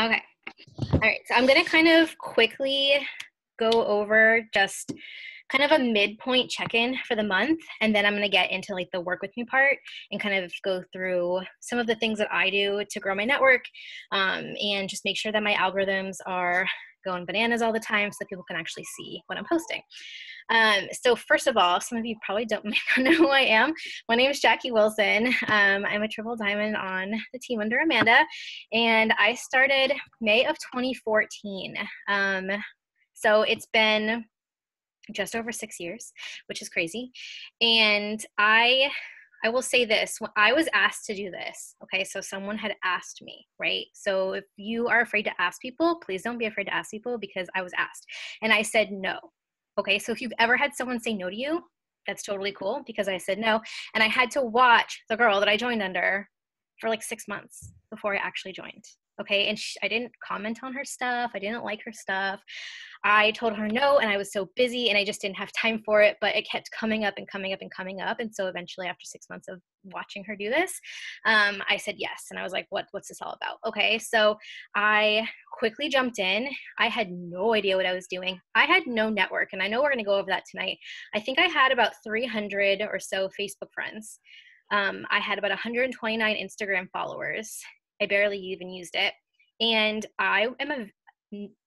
Okay. All right. So I'm going to kind of quickly go over just kind of a midpoint check-in for the month, and then I'm going to get into like the work with me part and kind of go through some of the things that I do to grow my network, and just make sure that my algorithms are going bananas all the time so that people can actually see what I'm posting. So first of all, some of you probably don't know who I am. My name is Jackie Wilson. I'm a triple diamond on the team under Amanda, and I started May of 2014. So it's been just over 6 years, which is crazy. And I will say this, when I was asked to do this, okay, so someone had asked me, right? So if you are afraid to ask people, please don't be afraid to ask people, because I was asked and I said no. Okay, so if you've ever had someone say no to you, that's totally cool, because I said no. And I had to watch the girl that I joined under for like 6 months before I actually joined. Okay, and I didn't comment on her stuff. I didn't like her stuff. I told her no, and I was so busy and I just didn't have time for it, but it kept coming up and coming up and coming up. And so eventually, after 6 months of watching her do this, I said yes. And I was like, what's this all about? Okay, so I quickly jumped in. I had no idea what I was doing. I had no network, and I know we're going to go over that tonight. I think I had about 300 or so Facebook friends. I had about 129 Instagram followers. I barely even used it. And I am a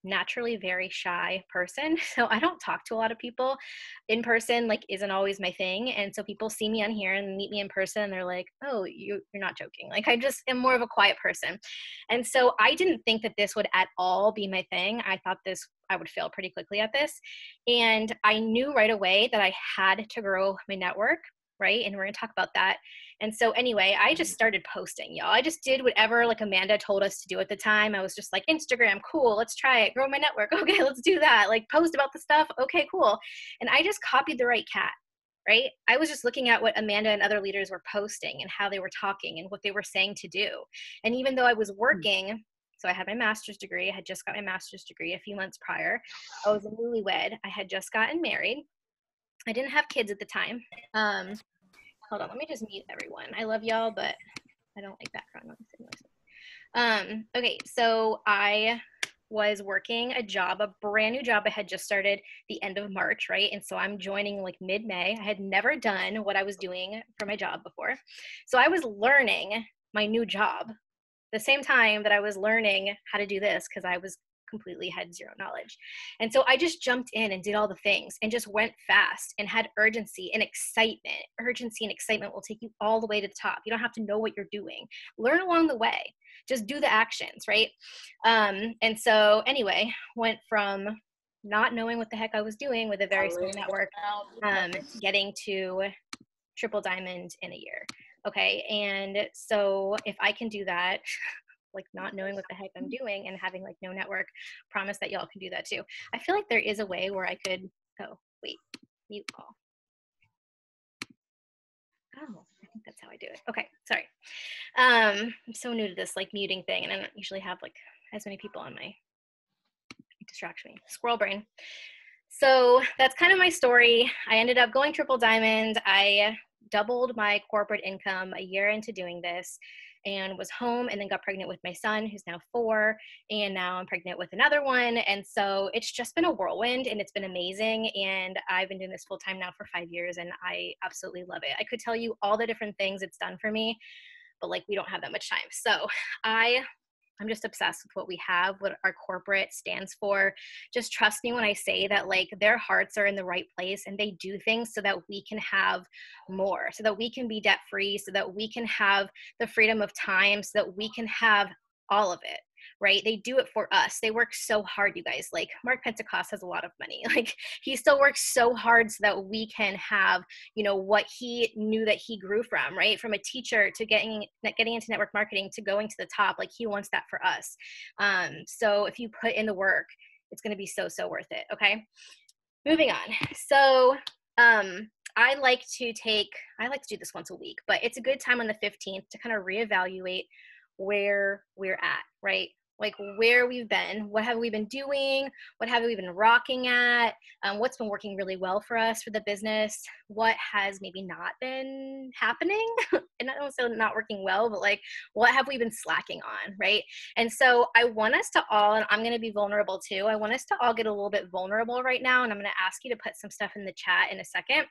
naturally very shy person, so I don't talk to a lot of people in person, like isn't always my thing. And so people see me on here and meet me in person and they're like, oh, you're not joking. Like, I just am more of a quiet person. And so I didn't think that this would at all be my thing. I thought I would fail pretty quickly at this. And I knew right away that I had to grow my network, right? And we're going to talk about that. And so anyway, I just started posting, y'all. I just did whatever like Amanda told us to do at the time. I was just like, Instagram, cool, let's try it. Grow my network. Okay, let's do that. Like, post about the stuff. Okay, cool. And I just copied the right cat, right? I was just looking at what Amanda and other leaders were posting and how they were talking and what they were saying to do. And even though I was working, so I had my master's degree. I had just got my master's degree a few months prior. I was a newlywed. I had just gotten married. I didn't have kids at the time. Hold on, let me just mute everyone. I love y'all, but I don't like background noise. Okay, so I was working a job, a brand new job I had just started the end of March, right? And so I'm joining like mid-May. I had never done what I was doing for my job before. So I was learning my new job the same time that I was learning how to do this, because I was completely had zero knowledge. And so I just jumped in and did all the things and just went fast and had urgency and excitement. Urgency and excitement will take you all the way to the top. You don't have to know what you're doing. Learn along the way. Just do the actions, right? And so anyway, went from not knowing what the heck I was doing with a very small network, getting to triple diamond in a year. Okay, and so if I can do that, like not knowing what the heck I'm doing and having like no network, promise that y'all can do that too. I feel like there is a way where I could, oh, wait, mute call. Oh, I think that's how I do it. Okay, sorry. I'm so new to this like muting thing, and I don't usually have like as many people on my distraction me. Squirrel brain. So that's kind of my story. I ended up going triple diamond. I doubled my corporate income a year into doing this, and was home, and then got pregnant with my son, who's now 4, and now I'm pregnant with another one. And so it's just been a whirlwind, and it's been amazing. And I've been doing this full time now for 5 years, and I absolutely love it. I could tell you all the different things it's done for me, but like, we don't have that much time. So I'm just obsessed with what we have, what our corporate stands for. Just trust me when I say that like their hearts are in the right place, and they do things so that we can have more, so that we can be debt free, so that we can have the freedom of time, so that we can have all of it, right? They do it for us. They work so hard, you guys. Like, Mark Pentecost has a lot of money. Like, he still works so hard so that we can have, you know, what he knew that he grew from, right? From a teacher to getting into network marketing to going to the top. Like, he wants that for us. So if you put in the work, it's going to be so worth it. Okay. Moving on. So, I like to do this once a week, but it's a good time on the 15th to kind of reevaluate where we're at, right? like where we've been, what have we been doing, what have we been rocking at, what's been working really well for us for the business, what has maybe not been happening, and not also not working well, but like what have we been slacking on, right? And so I want us to all, and I'm going to be vulnerable too, I want us to all get a little bit vulnerable right now, and I'm going to ask you to put some stuff in the chat in a second.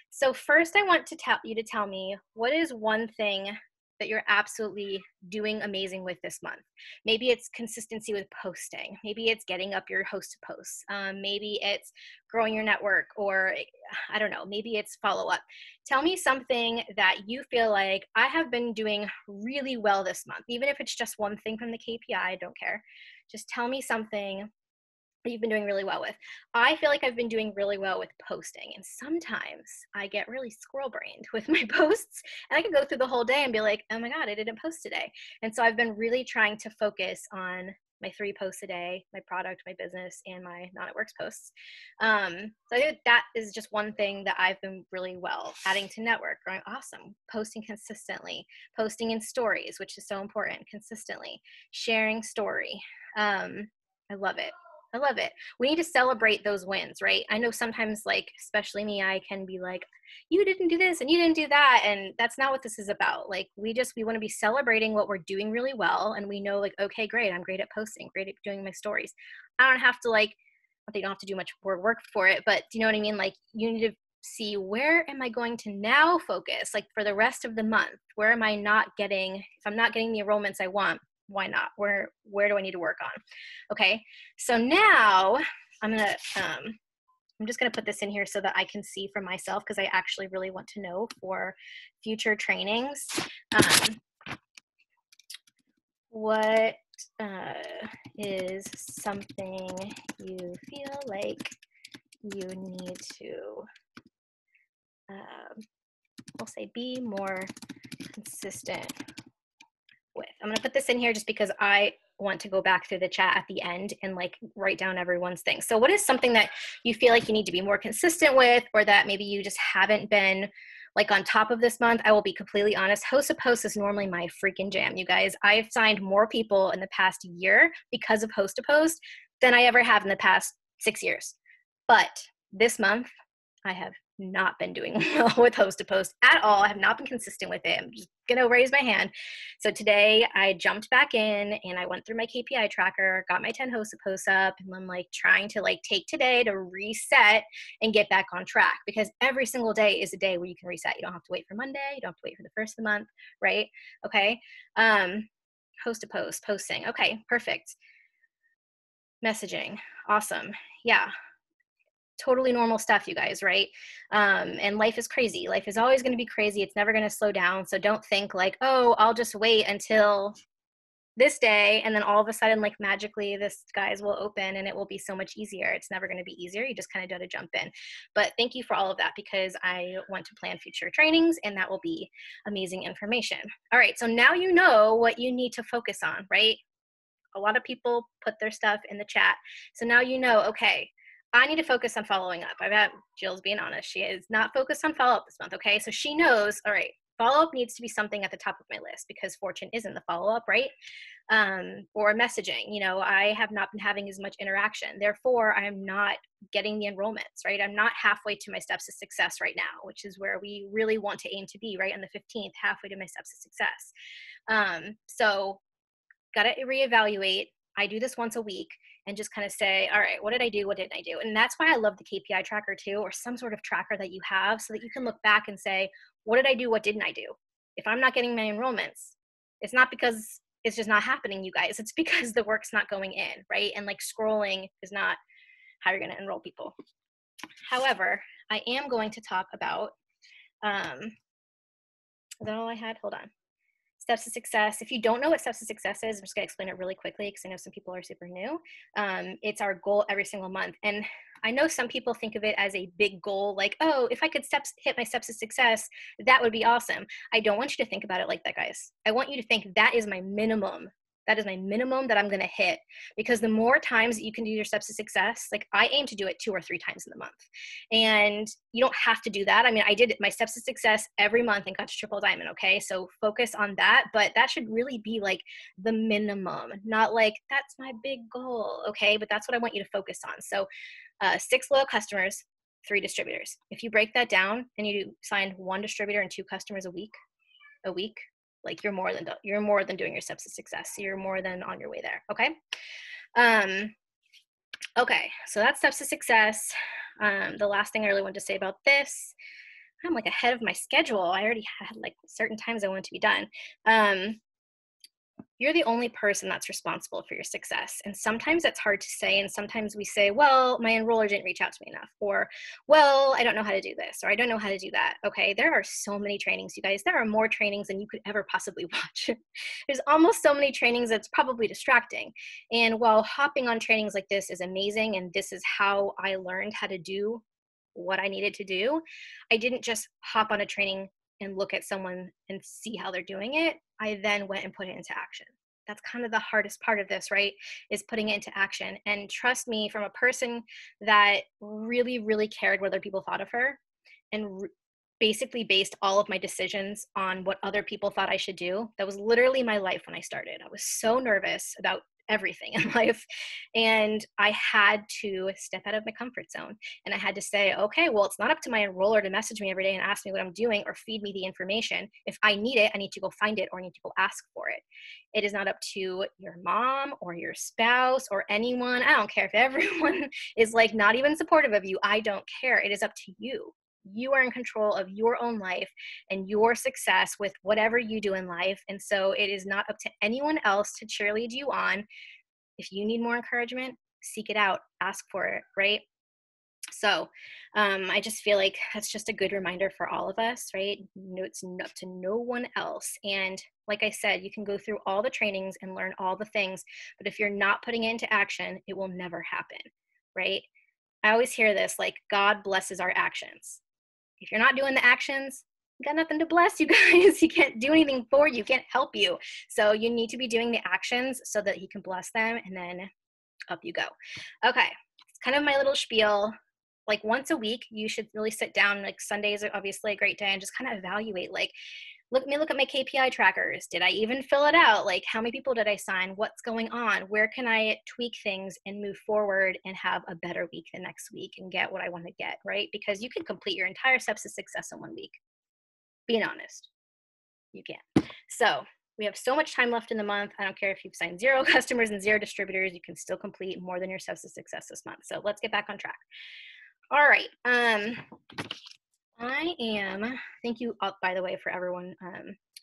So first I want to tell you to tell me, what is one thing that you're absolutely doing amazing with this month? Maybe it's consistency with posting. Maybe it's getting up your host to posts. Maybe it's growing your network, or I don't know, maybe it's follow up. Tell me something that you feel like I have been doing really well this month, even if it's just one thing from the KPI, I don't care. Just tell me something that you've been doing really well with. I feel like I've been doing really well with posting, and sometimes I get really squirrel brained with my posts, and I can go through the whole day and be like, oh my God, I didn't post today. And so I've been really trying to focus on my 3 posts a day, my product, my business, and my not at works posts. So I think that is just one thing that I've been really well. Adding to network, growing, awesome. Posting consistently, posting in stories, which is so important, consistently. Sharing story. I love it. I love it. We need to celebrate those wins, right? I know sometimes, like, especially me, I can be like, you didn't do this and you didn't do that. And that's not what this is about. Like, we want to be celebrating what we're doing really well. And we know, like, okay, great. I'm great at posting, great at doing my stories. I don't have to, like, they don't have to do much more work for it, but do you know what I mean? Like, you need to see, where am I going to now focus? Like, for the rest of the month, where am I not getting, if I'm not getting the enrollments I want, why not? Where do I need to work on? Okay, so now I'm just gonna put this in here so that I can see for myself, because I actually really want to know for future trainings. What is something you feel like you need to, we'll say, be more consistent with? I'm going to put this in here just because I want to go back through the chat at the end and like write down everyone's thing. So what is something that you feel like you need to be more consistent with, or that maybe you just haven't been like on top of this month? I will be completely honest. Host to post is normally my freaking jam, you guys. I've signed more people in the past year because of host to post than I ever have in the past 6 years. But this month, I have not been doing well with host to post at all. I have not been consistent with it. I'm just gonna raise my hand. So today I jumped back in and I went through my KPI tracker, got my 10 host to posts up, and I'm like trying to like take today to reset and get back on track, because every single day is a day where you can reset. You don't have to wait for Monday. You don't have to wait for the first of the month, right? Okay. Host to post, posting. Okay, perfect. Messaging. Awesome. Yeah. Totally normal stuff, you guys, right? And life is crazy. Life is always going to be crazy. It's never going to slow down. So don't think like, oh, I'll just wait until this day and then all of a sudden, like magically, the skies will open and it will be so much easier. It's never going to be easier. You just kind of got to jump in. But thank you for all of that, because I want to plan future trainings and that will be amazing information. All right, so now you know what you need to focus on, right? A lot of people put their stuff in the chat. So now you know, okay, I need to focus on following up. I bet Jill's being honest. She is not focused on follow-up this month, okay? So she knows, all right, follow-up needs to be something at the top of my list, because Fortune isn't the follow-up, right? Or messaging, you know, I have not been having as much interaction. Therefore, I am not getting the enrollments, right? I'm not halfway to my steps to success right now, which is where we really want to aim to be, right? On the 15th, halfway to my steps to success. So got to reevaluate. I do this once a week and just kind of say, all right, what did I do? What didn't I do? And that's why I love the KPI tracker too, or some sort of tracker that you have, so that you can look back and say, what did I do? What didn't I do? If I'm not getting my enrollments, it's not because it's just not happening, you guys. It's because the work's not going in, right? And like scrolling is not how you're going to enroll people. However, I am going to talk about, is that all I had? Hold on. Steps to success. If you don't know what steps to success is, I'm just gonna explain it really quickly, because I know some people are super new. It's our goal every single month. And I know some people think of it as a big goal, like, oh, if I could hit my steps to success, that would be awesome. I don't want you to think about it like that, guys. I want you to think that is my minimum That is my minimum that I'm going to hit, because the more times that you can do your steps to success, like I aim to do it 2 or 3 times in the month. And you don't have to do that. I mean, I did my steps to success every month and got to triple diamond. Okay. So focus on that, but that should really be like the minimum, not like that's my big goal. Okay. But that's what I want you to focus on. So 6 loyal customers, 3 distributors. If you break that down and you sign 1 distributor and 2 customers a week, like you're more than doing your steps to success. You're more than on your way there. Okay. Okay. So that's steps to success. The last thing I really wanted to say about this, I'm like ahead of my schedule. I already had like certain times I wanted to be done. You're the only person that's responsible for your success. And sometimes that's hard to say. And sometimes we say, well, my enroller didn't reach out to me enough, or, well, I don't know how to do this, or I don't know how to do that. Okay. There are so many trainings, you guys. There are more trainings than you could ever possibly watch. There's almost so many trainings that's probably distracting. And while hopping on trainings like this is amazing, and this is how I learned how to do what I needed to do, I didn't just hop on a training and look at someone and see how they're doing it. I then went and put it into action. That's kind of the hardest part of this, right? Is putting it into action. And trust me, from a person that really, really cared what other people thought of her, and basically based all of my decisions on what other people thought I should do. That was literally my life when I started. I was so nervous about everything in life. And I had to step out of my comfort zone. And I had to say, okay, well, it's not up to my enroller to message me every day and ask me what I'm doing or feed me the information. If I need it, I need to go find it, or I need to go ask for it. It is not up to your mom or your spouse or anyone. I don't care if everyone is like not even supportive of you. I don't care. It is up to you. You are in control of your own life and your success with whatever you do in life. And so it is not up to anyone else to cheerlead you on. If you need more encouragement, seek it out, ask for it, right? So I just feel like that's just a good reminder for all of us, right? It's up to no one else. And like I said, you can go through all the trainings and learn all the things, but if you're not putting it into action, it will never happen, right? I always hear this, like, God blesses our actions. If you're not doing the actions, you got nothing to bless, you guys. He can't do anything for you, can't help you. So you need to be doing the actions so that he can bless them, and then up you go. Okay, it's kind of my little spiel. Like once a week, you should really sit down. Like Sundays are obviously a great day, and just kind of evaluate, like, look at my KPI trackers. Did I even fill it out? Like, how many people did I sign? What's going on? Where can I tweak things and move forward and have a better week the next week and get what I want to get, right? Because you can complete your entire steps to success in 1 week. Being honest, you can. So we have so much time left in the month. I don't care if you've signed 0 customers and 0 distributors, you can still complete more than your steps to success this month. So let's get back on track. All right. Thank you, by the way, for everyone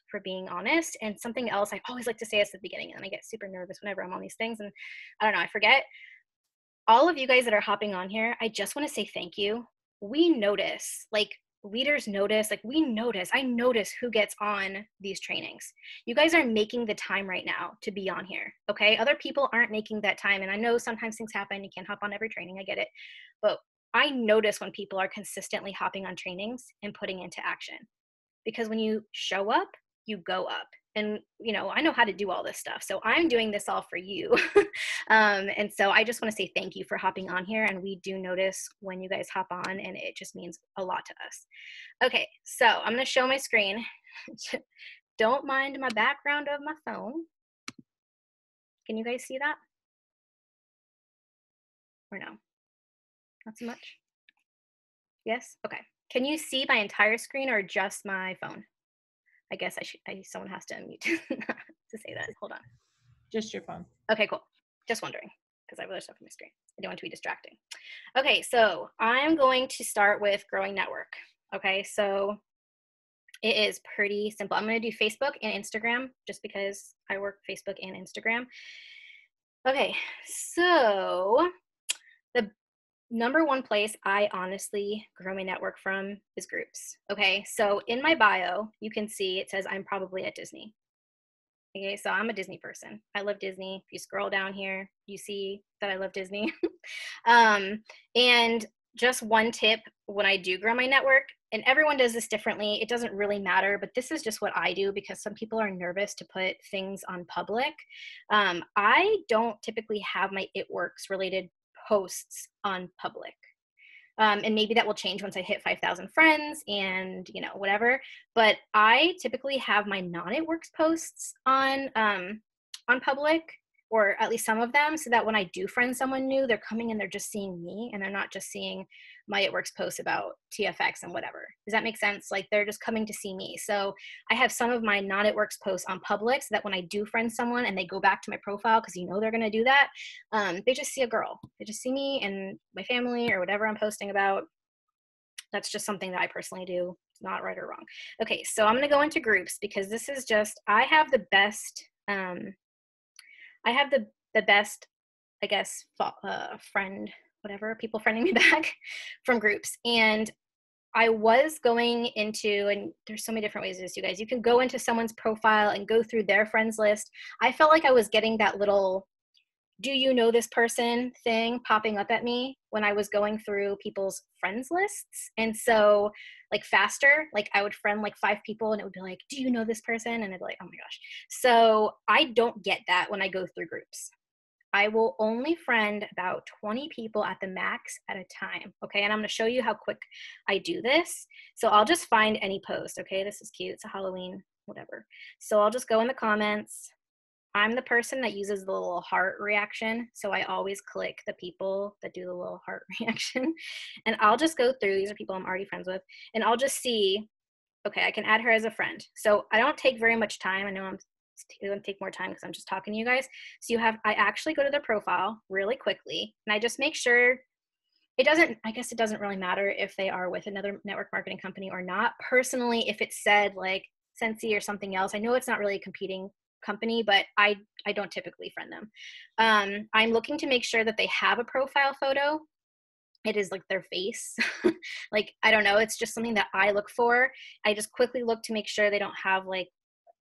for being honest. And something else I always like to say at the beginning, and I get super nervous whenever I'm on these things, and I don't know, I forget. All of you guys that are hopping on here, I just want to say thank you. We notice, like, leaders notice, like, we notice, I notice who gets on these trainings. You guys are making the time right now to be on here, okay? Other people aren't making that time, and I know sometimes things happen. You can't hop on every training, I get it. But I notice when people are consistently hopping on trainings and putting into action. Because when you show up, you go up. And, you know, I know how to do all this stuff. So I'm doing this all for you. And so I just want to say thank you for hopping on here. And we do notice when you guys hop on, and it just means a lot to us. Okay, so I'm going to show my screen. Don't mind my background of my phone. Can you guys see that? Or no? Not so much? Yes? Okay. Can you see my entire screen or just my phone? I guess someone has to unmute to say that. Hold on. Just your phone. Okay, cool. Just wondering, because I have other stuff on my screen. I don't want to be distracting. Okay, so I'm going to start with growing network. Okay, so it is pretty simple. I'm going to do Facebook and Instagram just because I work Facebook and Instagram. Okay, so the number one place I honestly grow my network from is groups. Okay, so in my bio, you can see it says I'm probably at Disney. Okay, so I'm a Disney person. I love Disney. If you scroll down here, you see that I love Disney. And just one tip when I do grow my network, and everyone does this differently. It doesn't really matter, but this is just what I do because some people are nervous to put things on public. I don't typically have my It Works related posts on public. And maybe that will change once I hit 5,000 friends and, you know, whatever. But I typically have my non-It Works posts on public, or at least some of them, so that when I do friend someone new, they're coming and they're just seeing me and they're not just seeing my It Works posts about TFX and whatever. Does that make sense? Like they're just coming to see me. So I have some of my non-It Works posts on public so that when I do friend someone and they go back to my profile, because you know they're going to do that, they just see a girl. They just see me and my family or whatever I'm posting about. That's just something that I personally do. It's not right or wrong. Okay, so I'm going to go into groups because this is just, I have the best, I guess, friend, whatever, people friending me back from groups. And I was going into, and there's so many different ways to do this, you guys. You can go into someone's profile and go through their friends list. I felt like I was getting that little, do you know this person thing popping up at me when I was going through people's friends lists. And so like faster, like I would friend like 5 people and it would be like, do you know this person? And I'd be like, oh my gosh. So I don't get that when I go through groups. I will only friend about 20 people at the max at a time, okay? And I'm gonna show you how quick I do this. So I'll just find any post, okay? This is cute, it's a Halloween, whatever. So I'll just go in the comments. I'm the person that uses the little heart reaction, so I always click the people that do the little heart reaction. And I'll just go through, these are people I'm already friends with, and I'll just see, okay, I can add her as a friend. So I don't take very much time. I know I'm going to take more time because I'm just talking to you guys. So I actually go to their profile really quickly, and I just make sure I guess it doesn't really matter if they are with another network marketing company or not. Personally, if it said like Sensi or something else, I know it's not really a competing company, but I don't typically friend them. I'm looking to make sure that they have a profile photo. It is like their face. Like, I don't know, it's just something that I look for. I just quickly look to make sure they don't have like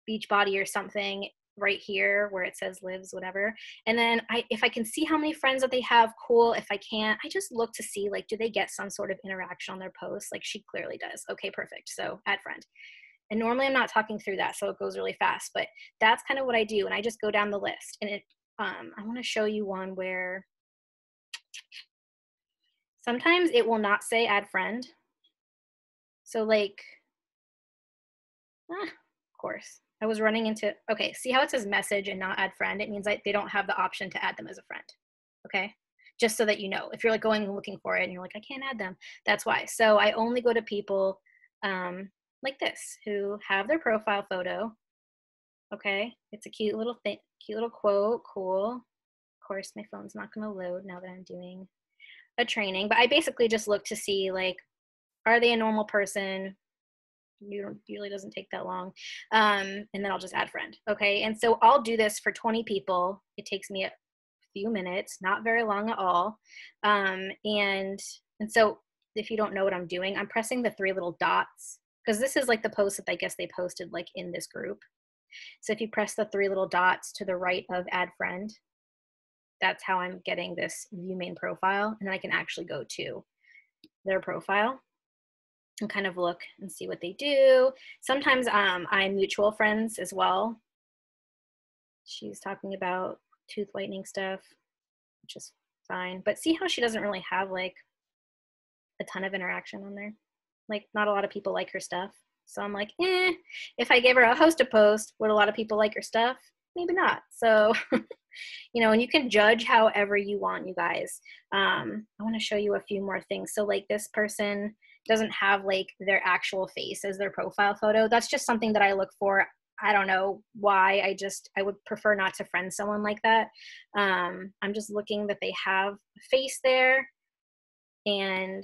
Beachbody or something right here where it says lives, whatever. And then if I can see how many friends that they have, cool. If I can't, I just look to see like, do they get some sort of interaction on their posts? Like she clearly does. Okay, perfect. So add friend. And normally I'm not talking through that, so it goes really fast, but that's kind of what I do. And I just go down the list. And I want to show you one where sometimes it will not say add friend. So like, of course, I was running into, okay, see how it says message and not add friend? It means like they don't have the option to add them as a friend, okay? Just so that you know, if you're like going and looking for it and you're like, I can't add them, that's why. So I only go to people like this who have their profile photo, okay? It's a cute little thing, cute little quote, cool. Of course, my phone's not gonna load now that I'm doing a training, but I basically just look to see like, are they a normal person? Usually doesn't take that long. And then I'll just add friend, okay? And so I'll do this for 20 people. It takes me a few minutes, not very long at all. And so if you don't know what I'm doing, I'm pressing the 3 little dots, because this is like the post that I guess they posted like in this group. So if you press the 3 little dots to the right of add friend, that's how I'm getting this view main profile. And then I can actually go to their profile and kind of look and see what they do. Sometimes I'm mutual friends as well. She's talking about tooth whitening stuff, which is fine. But see how she doesn't really have like a ton of interaction on there? Like not a lot of people like her stuff. So I'm like, if I give her a host a post, would a lot of people like her stuff? Maybe not. So, you know, and you can judge however you want, you guys. I want to show you a few more things. So like this person doesn't have like their actual face as their profile photo. That's just something that I look for. I don't know why. I would prefer not to friend someone like that. I'm just looking that they have a face there. And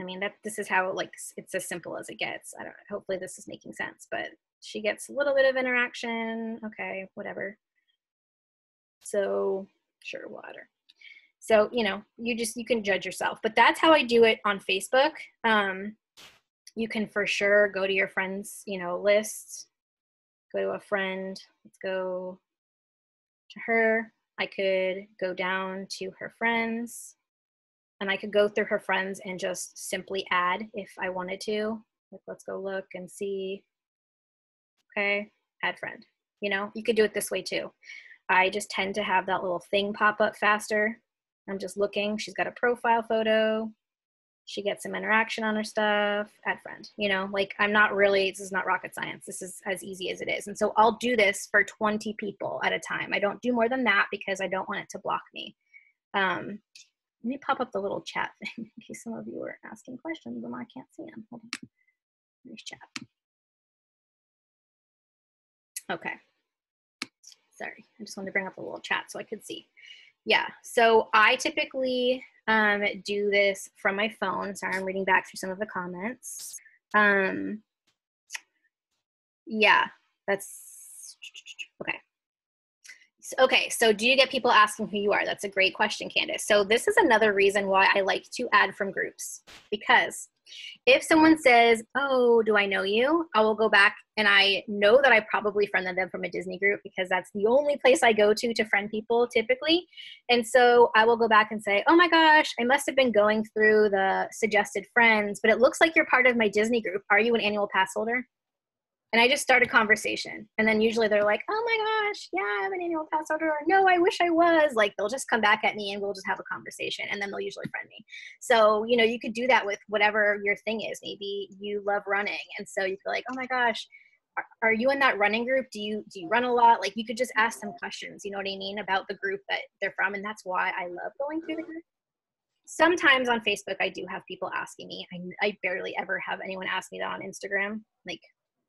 I mean, this is how like it's as simple as it gets. I don't know. Hopefully this is making sense, but she gets a little bit of interaction. Okay, whatever. So sure, water. So, you know, you can judge yourself, but that's how I do it on Facebook. You can for sure go to your friends, you know, lists, go to a friend. Let's go to her. I could go down to her friends. And I could go through her friends and just simply add if I wanted to. Like, let's go look and see. Okay, add friend. You know, you could do it this way too. I just tend to have that little thing pop up faster. I'm just looking. She's got a profile photo. She gets some interaction on her stuff. Add friend. You know, like I'm not really, this is not rocket science. This is as easy as it is. And so I'll do this for 20 people at a time. I don't do more than that because I don't want it to block me. Let me pop up the little chat thing in case some of you are asking questions and I can't see them. Hold on. There's chat. Okay. Sorry, I just wanted to bring up a little chat so I could see. Yeah, so I typically do this from my phone. Sorry, I'm reading back through some of the comments. Yeah, that's, okay. Okay, so do you get people asking who you are? That's a great question, Candace. So this is another reason why I like to add from groups, because if someone says, oh, do I know you? I will go back and I know that I probably friended them from a Disney group because that's the only place I go to friend people typically. And so I will go back and say, oh my gosh, I must have been going through the suggested friends, but it looks like you're part of my Disney group. Are you an annual pass holder? And I just start a conversation. And then usually they're like, oh my gosh, yeah, I'm an annual pass holder. Or no, I wish I was. Like they'll just come back at me and we'll just have a conversation. And then they'll usually friend me. So, you know, you could do that with whatever your thing is. Maybe you love running. And so you feel like, oh my gosh, are you in that running group? Do you run a lot? Like you could just ask some questions, you know what I mean, about the group that they're from. And that's why I love going through the group. Sometimes on Facebook, I do have people asking me. I barely ever have anyone ask me that on Instagram. Like,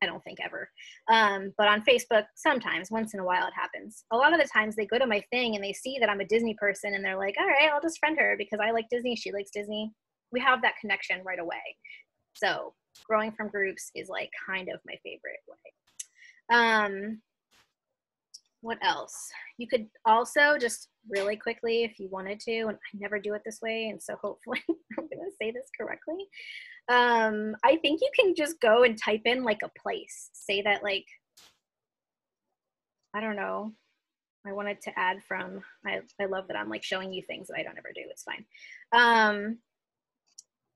I don't think ever. But on Facebook, sometimes, once in a while it happens. A lot of the times they go to my thing and they see that I'm a Disney person and they're like, all right, I'll just friend her because I like Disney, she likes Disney. We have that connection right away. So growing from groups is like kind of my favorite way. What else? You could also just really quickly, if you wanted to, and I never do it this way, and so hopefully I'm gonna say this correctly. I think you can just go and type in like a place. Say that like, I don't know, I wanted to add from, I love that I'm like showing you things that I don't ever do, it's fine.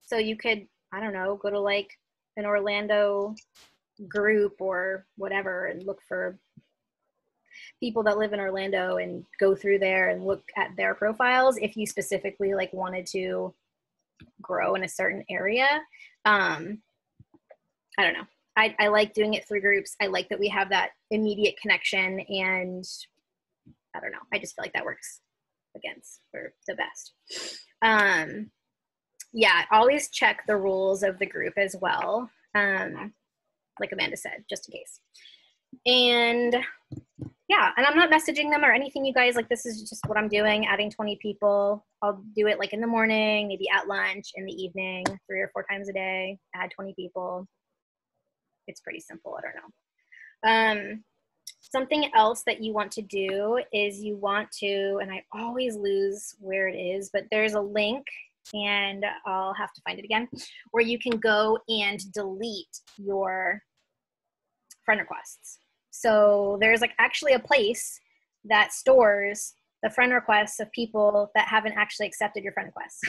So you could, I don't know, go to like an Orlando group or whatever and look for people that live in Orlando and go through there and look at their profiles if you specifically like wanted to grow in a certain area. I don't know. I like doing it through groups. I like that we have that immediate connection, and I don't know. I just feel like that works for the best. Yeah, always check the rules of the group as well. Like Amanda said, just in case. And yeah, and I'm not messaging them or anything, you guys. Like, this is just what I'm doing, adding 20 people. I'll do it like in the morning, maybe at lunch, in the evening, 3 or 4 times a day, add 20 people. It's pretty simple, I don't know. Something else that you want to do is you want to, and I always lose where it is, but there's a link, and I'll have to find it again, where you can go and delete your friend requests. So there's like actually a place that stores the friend requests of people that haven't actually accepted your friend requests.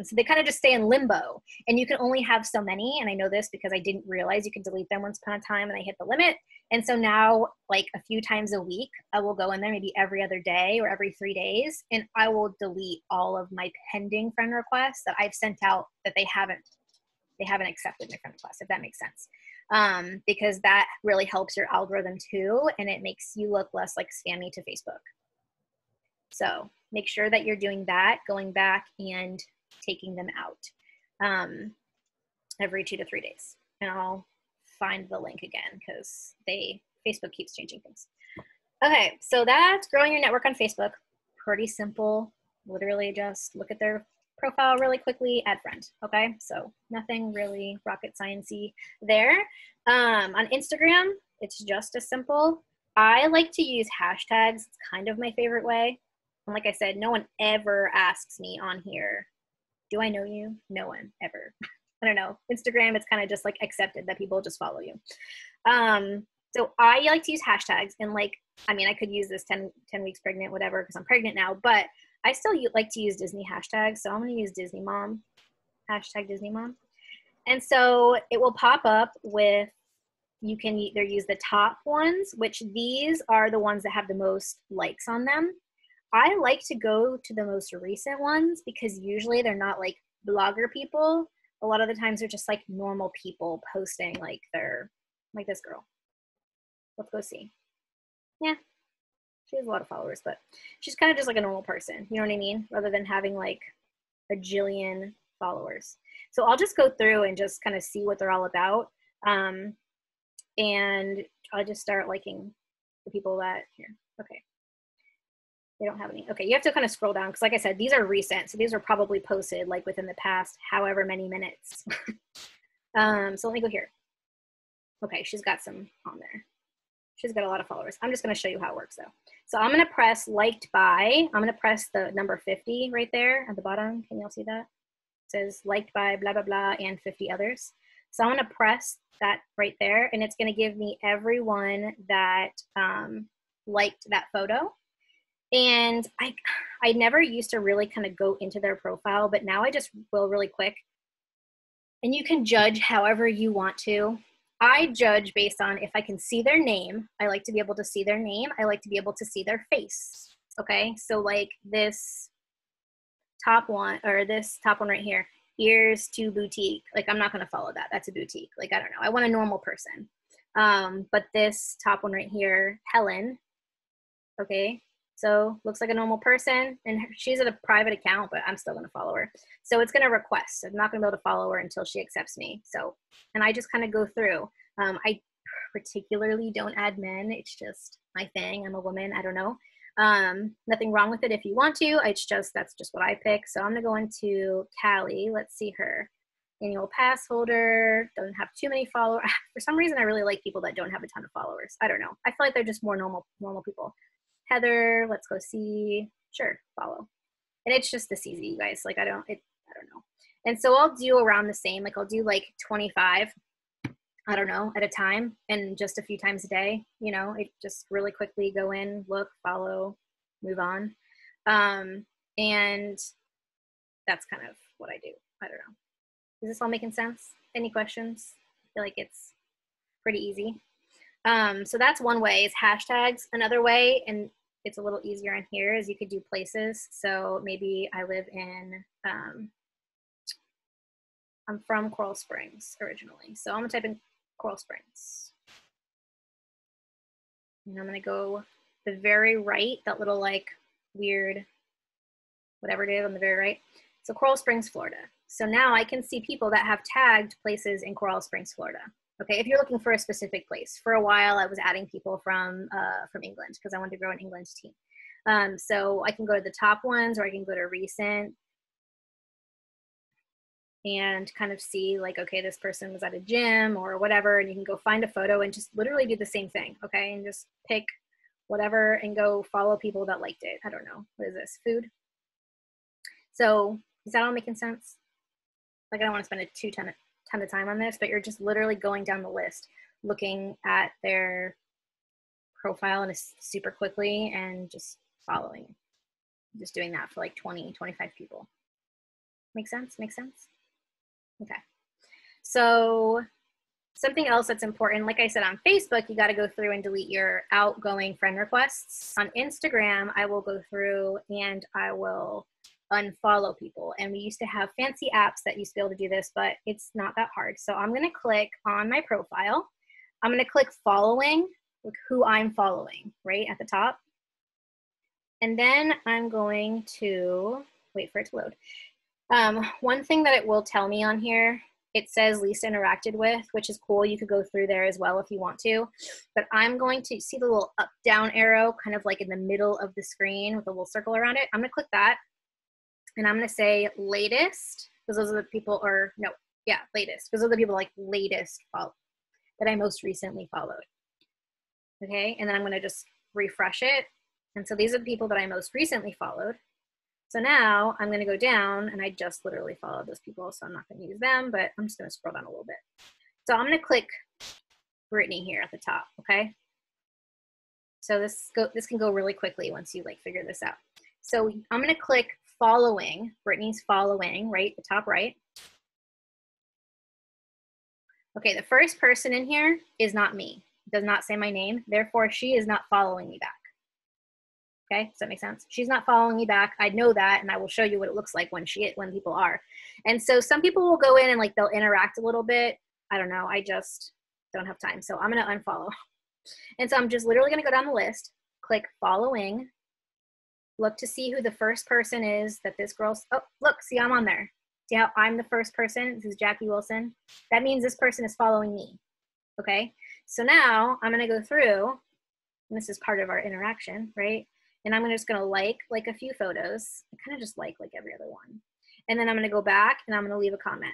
So they kind of just stay in limbo, and you can only have so many. And I know this because I didn't realize you could delete them once upon a time and I hit the limit. And so now like a few times a week, I will go in there maybe every other day or every 3 days, and I will delete all of my pending friend requests that I've sent out that they haven't accepted my friend request, if that makes sense. Because that really helps your algorithm too, and it makes you look less like spammy to Facebook. So make sure that you're doing that, going back and taking them out every 2 to 3 days. And I'll find the link again because Facebook keeps changing things. Okay, so that's growing your network on Facebook. Pretty simple. Literally just look at their profile really quickly, add friend. Okay, so nothing really rocket sciencey there. On Instagram, it's just as simple. I like to use hashtags. It's kind of my favorite way. And like I said, no one ever asks me on here, do I know you? No one ever. I don't know. Instagram, it's kind of just like accepted that people just follow you. So I like to use hashtags, and like, I mean, I could use this 10 weeks pregnant, whatever, because I'm pregnant now, but I still like to use Disney hashtags, so I'm going to use Disney Mom, hashtag Disney Mom. And so it will pop up with, you can either use the top ones, which these are the ones that have the most likes on them. I like to go to the most recent ones because usually they're not like blogger people. A lot of the times they're just like normal people posting like they're like this girl. Let's go see. Yeah, she has a lot of followers, but she's kind of just like a normal person. You know what I mean? Rather than having like a jillion followers. So I'll just go through and just kind of see what they're all about. And I'll just start liking the people that here. Okay. They don't have any. Okay, you have to kind of scroll down because like I said, these are recent. So these are probably posted like within the past however many minutes. So let me go here. Okay, she's got some on there. She's got a lot of followers. I'm just going to show you how it works though. So I'm going to press liked by, I'm going to press the number 50 right there at the bottom. Can y'all see that? It says liked by blah, blah, blah, and 50 others. So I'm going to press that right there and it's going to give me everyone that liked that photo. And I never used to really kind of go into their profile, but now I just will really quick. And you can judge however you want to. I judge based on if I can see their name. I like to be able to see their name. I like to be able to see their face. Okay, so like this top one, or this top one right here, ears to boutique. Like I'm not gonna follow that. That's a boutique. Like I don't know. I want a normal person. But this top one right here, Helen. Okay. So looks like a normal person and she's at a private account, but I'm still going to follow her. So it's going to request. I'm not going to be able to follow her until she accepts me. So, and I just kind of go through. I particularly don't add men. It's just my thing. I'm a woman. I don't know. Nothing wrong with it if you want to. It's just, that's just what I pick. So I'm going to go into Callie. Let's see her. Annual pass holder, doesn't have too many followers. For some reason, I really like people that don't have a ton of followers. I don't know. I feel like they're just more normal people. Heather, let's go see. Sure, follow. And it's just this easy, you guys. Like I don't know. And so I'll do around the same. Like I'll do like 25, I don't know, at a time, and just a few times a day. You know, it just really quickly go in, look, follow, move on. And that's kind of what I do. I don't know. Is this all making sense? Any questions? I feel like it's pretty easy. So that's one way is hashtags. Another way, and it's a little easier on here, is you could do places. So maybe I live in, I'm from Coral Springs originally. So I'm gonna type in Coral Springs. And I'm gonna go the very right, that little like weird, whatever it is on the very right. So Coral Springs, Florida. So now I can see people that have tagged places in Coral Springs, Florida. Okay, if you're looking for a specific place. For a while, I was adding people from England because I wanted to grow an England team. So I can go to the top ones, or I can go to recent and kind of see like, okay, this person was at a gym or whatever, and you can go find a photo and just literally do the same thing, okay? And just pick whatever and go follow people that liked it. I don't know, what is this, food? So is that all making sense? Like I don't want to spend a ton of time on this, but you're just literally going down the list, looking at their profile and super quickly and just following, just doing that for like 20, 25 people. Make sense? Make sense? Okay. So something else that's important, like I said, on Facebook, you got to go through and delete your outgoing friend requests. On Instagram, I will go through and I will unfollow people. And we used to have fancy apps that used to be able to do this, but it's not that hard. So I'm going to click on my profile. I'm going to click following, like who I'm following, right at the top. And then I'm going to wait for it to load. One thing that it will tell me on here, it says least interacted with, which is cool. You could go through there as well if you want to, but I'm going to see the little up down arrow kind of like in the middle of the screen with a little circle around it. I'm going to click that. And I'm going to say latest, because those are the people, or no, yeah, latest, because those are the people like latest follow, that I most recently followed. Okay, and then I'm going to just refresh it. And so these are the people that I most recently followed. So now I'm going to go down, and I just literally followed those people, so I'm not going to use them, but I'm just going to scroll down a little bit. So I'm going to click Brittany here at the top, okay? So this can go really quickly once you like figure this out. So I'm going to click following. Brittany's following, right? The top right. Okay, the first person in here is not me. It does not say my name. Therefore, she is not following me back. Okay, does that make sense? She's not following me back. I know that, and I will show you what it looks like when people are. And so some people will go in and like they'll interact a little bit. I don't know. I just don't have time. So I'm going to unfollow. And so I'm just literally going to go down the list, click following, look to see who the first person is that this girl's, oh, look, see, I'm on there. See how I'm the first person? This is Jackie Wilson. That means this person is following me. Okay. So now I'm going to go through, and this is part of our interaction, right? And I'm just going to like a few photos. I kind of just like every other one. And then I'm going to go back and I'm going to leave a comment.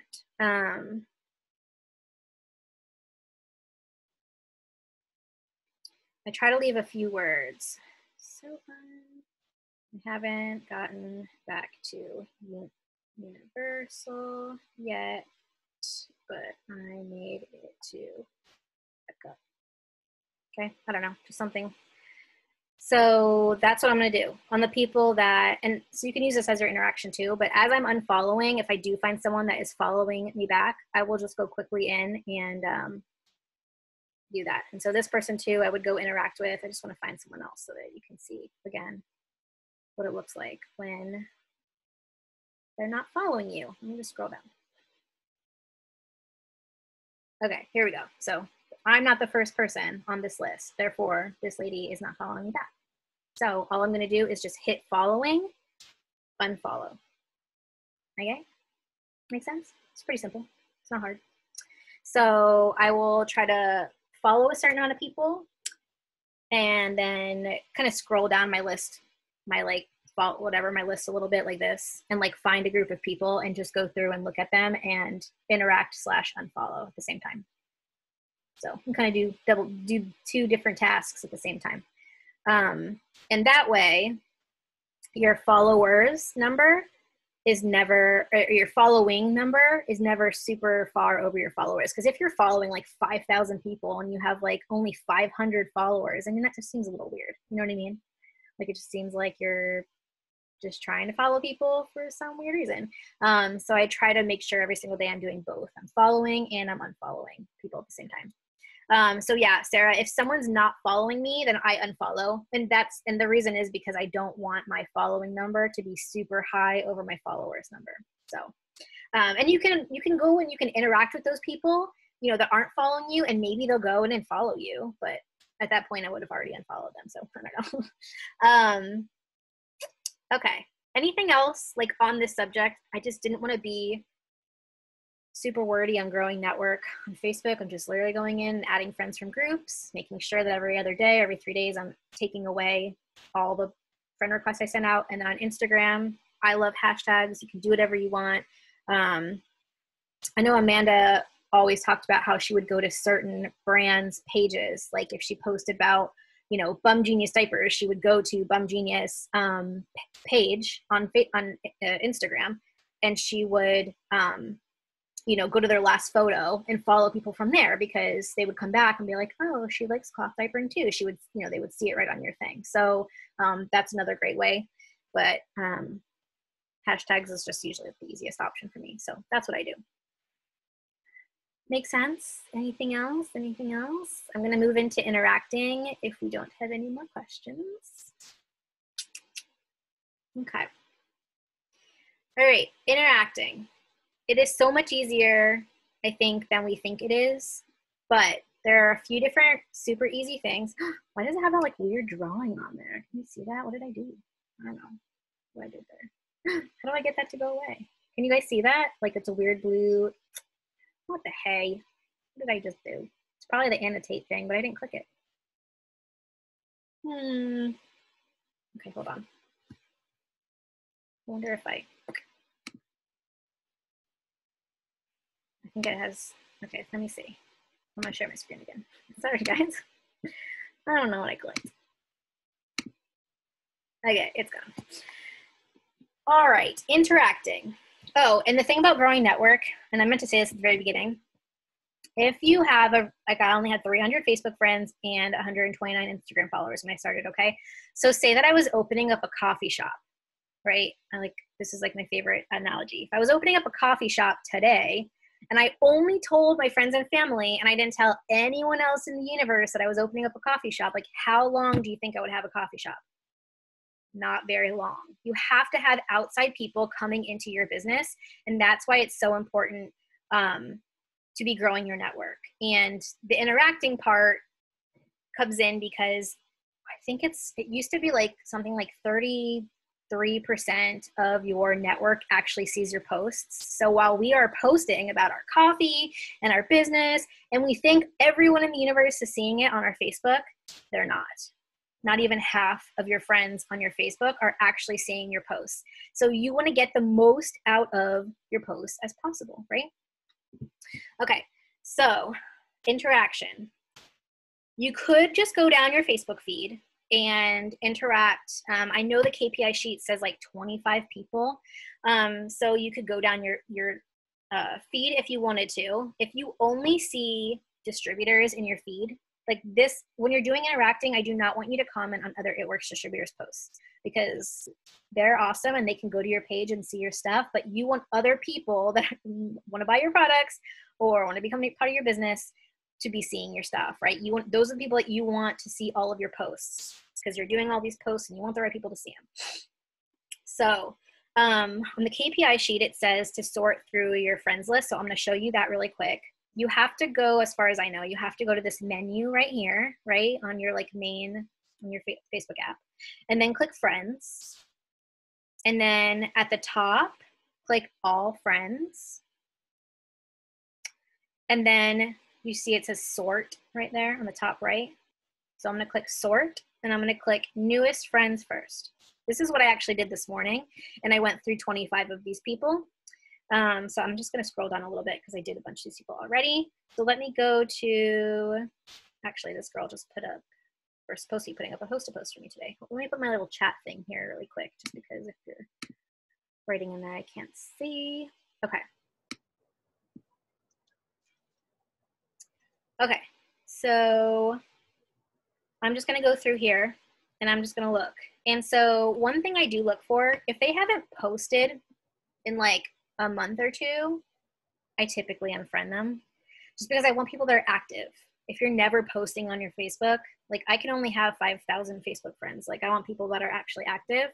I try to leave a few words. So I haven't gotten back to Universal yet, but I made it to Epcot. Okay, I don't know, just something. So that's what I'm going to do on the people that, and so you can use this as your interaction too, but as I'm unfollowing, if I do find someone that is following me back, I will just go quickly in and do that. And so this person too, I would go interact with. I just want to find someone else so that you can see again what it looks like when they're not following you. Let me just scroll down. Okay, here we go. So I'm not the first person on this list. Therefore, this lady is not following me back. So all I'm going to do is just hit following, unfollow. Okay? Make sense? It's pretty simple. It's not hard. So I will try to follow a certain amount of people and then kind of scroll down my list, my list a little bit like this, and like find a group of people and just go through and look at them and interact / unfollow at the same time. So you can kind of do two different tasks at the same time. And that way your followers number is never, or your following number is never super far over your followers. Because if you're following like 5,000 people and you have like only 500 followers, I mean, that just seems a little weird. You know what I mean? Like it just seems like you're just trying to follow people for some weird reason. So I try to make sure every single day I'm doing both. I'm following and I'm unfollowing people at the same time. So yeah, Sarah, if someone's not following me, then I unfollow. And the reason is because I don't want my following number to be super high over my followers number. So, and you can go and you can interact with those people, you know, that aren't following you, and maybe they'll go in and follow you. But at that point I would have already unfollowed them. So I don't know. Okay. Anything else like on this subject? I just didn't want to be super wordy on growing network on Facebook. I'm just literally going in, adding friends from groups, making sure that every other day, every 3 days, I'm taking away all the friend requests I sent out. And then on Instagram, I love hashtags. You can do whatever you want. I know Amanda always talked about how she would go to certain brands' pages. Like if she posted about, you know, Bum Genius diapers, she would go to Bum Genius page on Instagram, and she would, you know, go to their last photo and follow people from there, because they would come back and be like, oh, she likes cloth diapering too. She would, you know, they would see it right on your thing. So that's another great way. But hashtags is just usually the easiest option for me. So that's what I do. Make sense? Anything else? Anything else? I'm going to move into interacting if we don't have any more questions. Okay. All right, interacting. It is so much easier, I think, than we think it is, but there are a few different super easy things. Why does it have that like weird drawing on there? Can you see that? What did I do? I don't know what I did there. How do I get that to go away? Can you guys see that? Like it's a weird blue. What the hey? What did I just do? It's probably the annotate thing, but I didn't click it. Okay, hold on. I wonder if I think it has, okay, let me see. I'm gonna share my screen again. Sorry, guys. I don't know what I clicked. Okay, it's gone. All right, interacting. Oh, and the thing about growing network, and I meant to say this at the very beginning, if you have like I only had 300 Facebook friends and 129 Instagram followers when I started, okay? So say that I was opening up a coffee shop, right? This is like my favorite analogy. If I was opening up a coffee shop today and I only told my friends and family and I didn't tell anyone else in the universe that I was opening up a coffee shop, like how long do you think I would have a coffee shop? Not very long. You have to have outside people coming into your business. And that's why it's so important to be growing your network. And the interacting part comes in because I think it used to be like something like 33% of your network actually sees your posts. So while we are posting about our coffee and our business, and we think everyone in the universe is seeing it on our Facebook, they're not. Not even half of your friends on your Facebook are actually seeing your posts. So you want to get the most out of your posts as possible, right? Okay, so interaction. You could just go down your Facebook feed and interact. I know the KPI sheet says like 25 people. So you could go down your feed if you wanted to. If you only see distributors in your feed, like this, when you're doing interacting, I do not want you to comment on other It Works distributors' posts because they're awesome and they can go to your page and see your stuff, but you want other people that want to buy your products or want to become part of your business to be seeing your stuff, right? Those are the people that you want to see all of your posts because you're doing all these posts and you want the right people to see them. So on the KPI sheet, it says to sort through your friends list. So I'm going to show you that really quick. You have to go, as far as I know, you have to go to this menu right here, right? On your on your Facebook app, and then click friends. And then at the top, click all friends. And then you see it says sort right there on the top right. So I'm going to click sort and I'm going to click newest friends first. This is what I actually did this morning. And I went through 25 of these people. So I'm just going to scroll down a little bit because I did a bunch of these people already. So let me go to, actually this girl just put up, we're supposed to be putting up a post for me today. Let me put my little chat thing here really quick, just because if you're writing in there, I can't see. Okay. Okay, so I'm just gonna go through here and I'm just gonna look. And so one thing I do look for, if they haven't posted in like a month or two, I typically unfriend them just because I want people that are active. If you're never posting on your Facebook, like I can only have 5,000 Facebook friends. Like I want people that are actually active.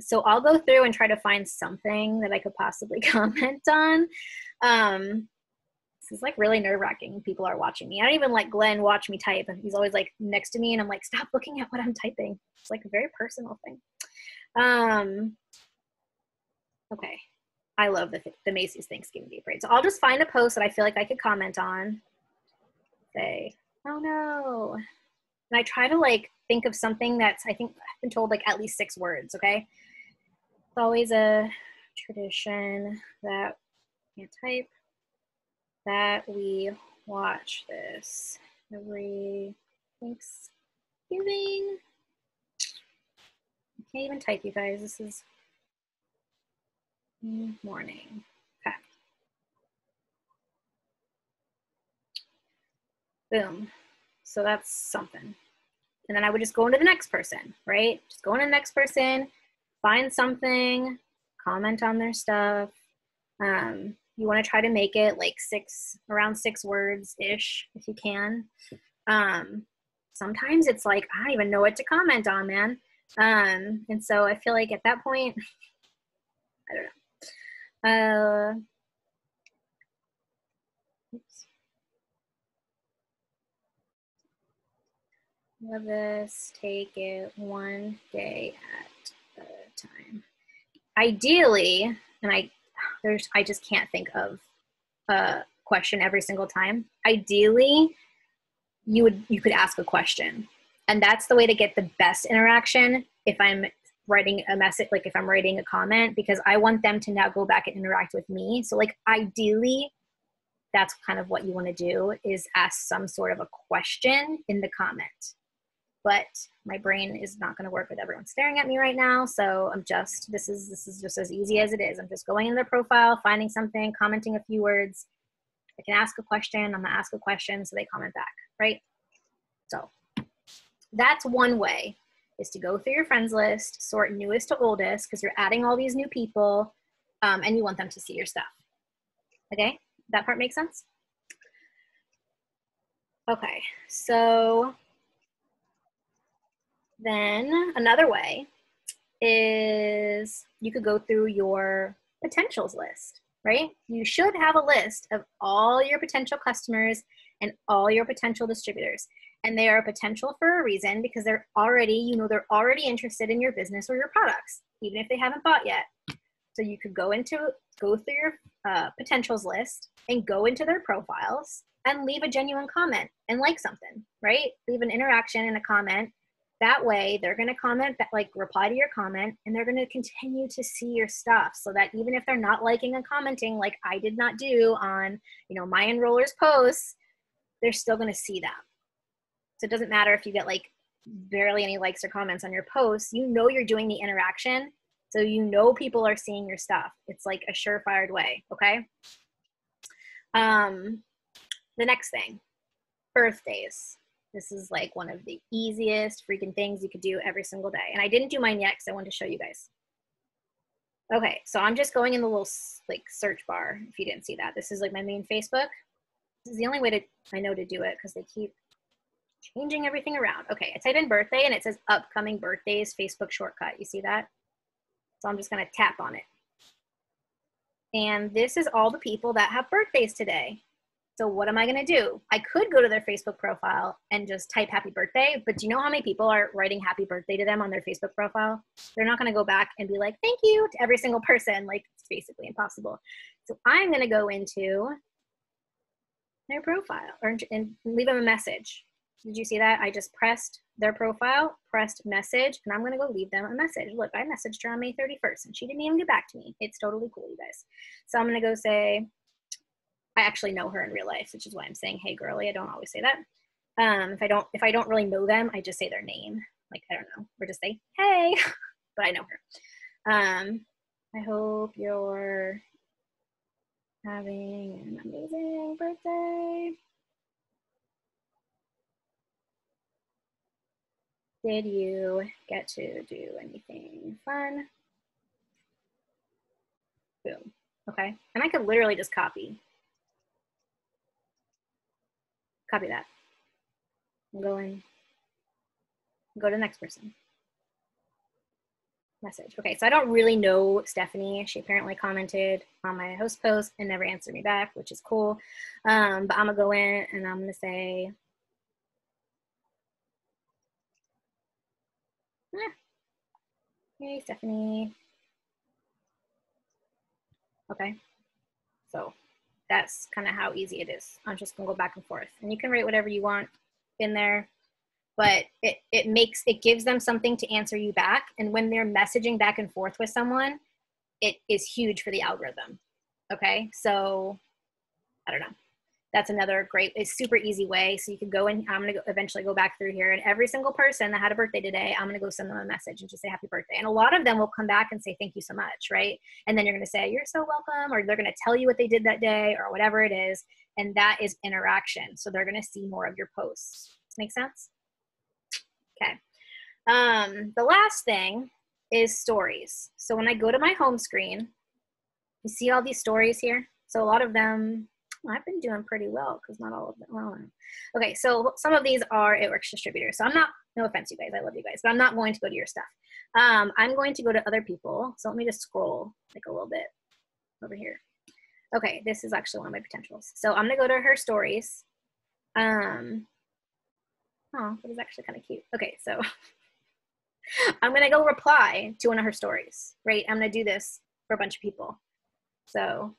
So I'll go through and try to find something that I could possibly comment on. This is like really nerve-wracking. People are watching me. I don't even let Glenn watch me type. And he's always like next to me and I'm like, stop looking at what I'm typing. It's like a very personal thing. Okay. I love the Macy's Thanksgiving Day Parade. So I'll just find a post that I feel like I could comment on. Say, oh no. And I try to like think of something that's, I think I've been told like at least 6 words, okay? It's always a tradition that I can't type, that we watch this every Thanksgiving. I can't even type, you guys. This is morning. Okay. Boom. So that's something. And then I would just go into the next person, right? Just go into the next person, find something, comment on their stuff. You want to try to make it like around 6 words-ish if you can. Sometimes it's like, I don't even know what to comment on, man. And so I feel like at that point, I don't know. Oops. Love this. Take it one day at a time. Ideally, and I just can't think of a question every single time. Ideally, you could ask a question, and that's the way to get the best interaction. If I'm writing a message, like if I'm writing a comment, because I want them to now go back and interact with me. So like ideally, that's kind of what you want to do, is ask some sort of a question in the comment. But my brain is not going to work with everyone staring at me right now. So this is just as easy as it is. I'm just going in their profile, finding something, commenting a few words. I can ask a question. I'm going to ask a question so they comment back, right? So that's one way, is to go through your friends list, sort newest to oldest, because you're adding all these new people, and you want them to see your stuff. Okay, that part makes sense? Okay, so then another way is you could go through your potentials list, right? You should have a list of all your potential customers and all your potential distributors. And they are a potential for a reason, because they're already, they're already interested in your business or your products, even if they haven't bought yet. So you could go through your potentials list and go into their profiles and leave a genuine comment and like something, right? Leave an interaction and a comment. That way they're going to comment, like reply to your comment, and they're going to continue to see your stuff, so that even if they're not liking and commenting like I did not do on, my enrollers posts, they're still going to see them. So it doesn't matter if you get like barely any likes or comments on your posts, you're doing the interaction. So people are seeing your stuff. It's like a surefire way, okay? The next thing, birthdays. This is like one of the easiest freaking things you could do every single day. And I didn't do mine yet because I wanted to show you guys. Okay, so I'm just going in the little like search bar, if you didn't see that. This is like my main Facebook. This is the only way I know to do it, because they keep changing everything around. Okay, I type in birthday and it says upcoming birthdays Facebook shortcut. You see that? So I'm just gonna tap on it. And this is all the people that have birthdays today. So what am I gonna do? I could go to their Facebook profile and just type happy birthday, but do you know how many people are writing happy birthday to them on their Facebook profile? They're not gonna go back and be like, thank you to every single person. Like, it's basically impossible. So I'm gonna go into their profile and leave them a message. Did you see that? I just pressed their profile, pressed message, and I'm gonna go leave them a message. Look, I messaged her on May 31st and she didn't even get back to me. It's totally cool, you guys. So I'm gonna go say, I actually know her in real life, which is why I'm saying, hey girlie. I don't always say that. If I don't really know them, I just say their name. Like, I don't know, or just say, hey, but I know her. I hope you're having an amazing birthday. Did you get to do anything fun? Boom. Okay. And I could literally just copy that. Go to the next person. Message. Okay, so I don't really know Stephanie. She apparently commented on my host post and never answered me back, which is cool. But I'm gonna go in and I'm gonna say, hey Stephanie. Okay, so that's kind of how easy it is. I'm just gonna go back and forth, and you can write whatever you want in there, but it gives them something to answer you back. And when they're messaging back and forth with someone, it is huge for the algorithm. Okay, so I don't know. That's another great, it's super easy way. So you could go in, I'm gonna eventually go back through here, and every single person that had a birthday today, I'm gonna go send them a message and just say happy birthday. And a lot of them will come back and say, thank you so much, right? And then you're gonna say, you're so welcome, or they're gonna tell you what they did that day or whatever it is. And that is interaction. So they're gonna see more of your posts. Make sense? Okay. The last thing is stories. So when I go to my home screen, you see all these stories here? So a lot of them, I've been doing pretty well because not all of them. Well, okay, so some of these are It Works distributors. So I'm not, no offense, you guys, I love you guys, but I'm not going to go to your stuff. I'm going to go to other people. So let me just scroll like a little bit over here. Okay, this is actually one of my potentials. So I'm gonna go to her stories. Oh, that was actually kind of cute. Okay, so I'm gonna go reply to one of her stories, right? I'm gonna do this for a bunch of people. So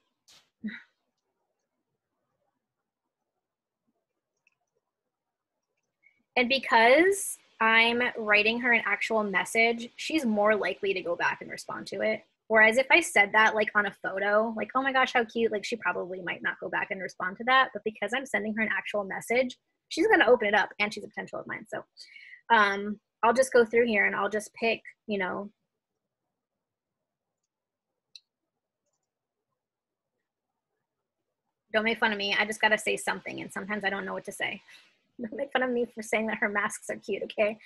and because I'm writing her an actual message, she's more likely to go back and respond to it. Whereas if I said that like on a photo, like, oh my gosh, how cute, like she probably might not go back and respond to that. But because I'm sending her an actual message, she's gonna open it up, and she's a potential of mine. So I'll just go through here and I'll just pick, you know, don't make fun of me. I just gotta say something, and sometimes I don't know what to say. Don't make fun of me for saying that her masks are cute, okay?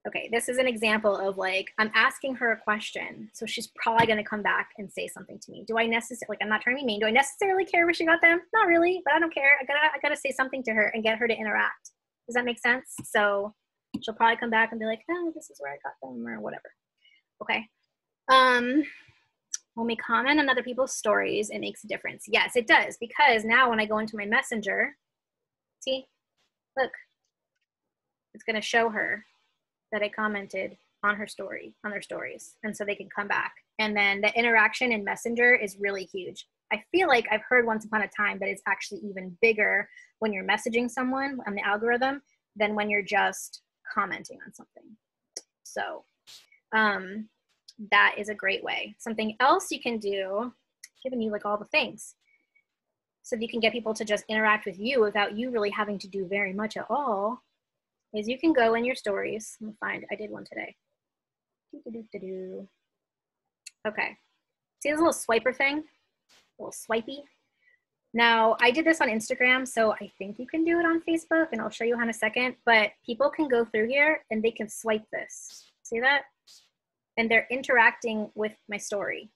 Okay, this is an example of like, I'm asking her a question, so she's probably going to come back and say something to me. Do I necessarily, like, I'm not trying to be mean. Do I necessarily care where she got them? Not really, but I don't care. I gotta say something to her and get her to interact. Does that make sense? So she'll probably come back and be like, oh, this is where I got them or whatever. Okay. When we comment on other people's stories, it makes a difference. Yes, it does, because now when I go into my messenger, see, look, it's going to show her that I commented on her story, on their stories. And so they can come back. And then the interaction in Messenger is really huge. I feel like I've heard once upon a time that it's actually even bigger when you're messaging someone on the algorithm than when you're just commenting on something. So that is a great way. Something else you can do, giving you like all the things, so that you can get people to just interact with you without you really having to do very much at all, is you can go in your stories. Let me find, I did one today. Okay, see this little swiper thing? A little swipey. Now, I did this on Instagram, so I think you can do it on Facebook, and I'll show you how in a second, but people can go through here and they can swipe this. See that? And they're interacting with my story.